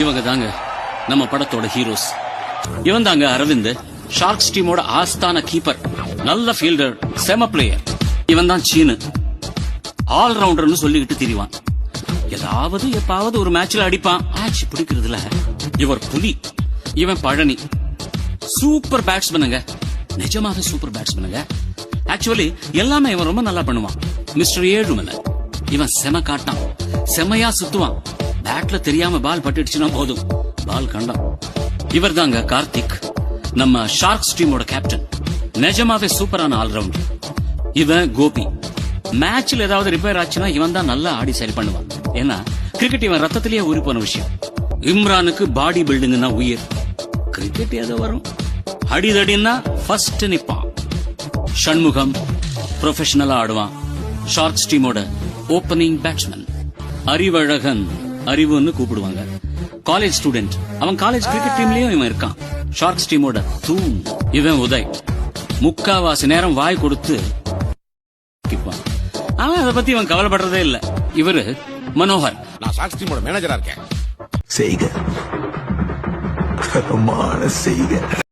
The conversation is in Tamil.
இவங்க தாங்க நம்ம படத்தோட ஹீரோஸ். இவன் தாங்க அரவிந்த், ஷார்க்ஸ் டீமோட ஆஸ்தான கீப்பர். நல்ல ஃபீல்டர், செம பிளேயர். இவன் தான் சீனு, ஆல் ரவுண்டர்னு சொல்லிக்கிட்டு திரிவான். ஏதாவது எப்பாவது ஒரு மேட்ச்ல அடிப்பான். மேட்ச் பிடிக்கிறதுல இவர் புலி. இவன் பழனி, சூப்பர் பேட்ஸ்மேனுங்க, நிஜமாவே சூப்பர் பேட்ஸ்மேனுங்க. ஆக்சுவலி எல்லாமே இவன் ரொம்ப நல்லா பண்ணுவான். மிஸ்டர் ஏழுமலை, இவன் செம காட்டான், செமையா சுத்துவான். பேட்ல தெரியாம பால் பட்டுடுச்சுன்னா போதும், பால் கண்டான். இவர் தாங்க கார்த்திக், நம்ம ஷார்க்ஸ் டீமோட கேப்டன். நிஜமாவே சூப்பரான ஆல்ரவுண்டர். இவன் கோபி, மேட்ச்ல ஏதாவது ரிப்பேர் ஆச்சுன்னா இவன் தான் நல்லா ஆடி சரி பண்ணுவான். ஏன்னா கிரிக்கெட் இவன் ரத்தத்திலேயே ஊறி போன விஷயம். இம்ரானுக்கு பாடி பில்டிங்னா உயிர். கிரிக்கெட் ஏதோ வரும், அடிதடின்னா ஃபர்ஸ்ட் நிப்பான். ஷண்முகம் ப்ரொஃபஷனலா ஆடுவான், ஷார்க்ஸ் டீமோட ஓபனிங் பேட்ஸ்மேன். அறிவழகன், அறிவுன்னு கூப்பிடுவாங்க, காலேஜ் ஸ்டூடெண்ட். அவன் காலேஜ் கிரிக்கெட் டீம்லயும் இவன் இருக்கான், ஷார்க்ஸ் டீமோட தூண். இவன் உதய், முக்காவாசி நேரம் வாய் கொடுத்து அவன் அதை பத்தி இவன் கவலைப்படுறதே இல்ல. இவரு மனோகர், நான் ஷார்க்ஸ் டீமோட மேனேஜரா இருக்கேன். செய்க, செய்க.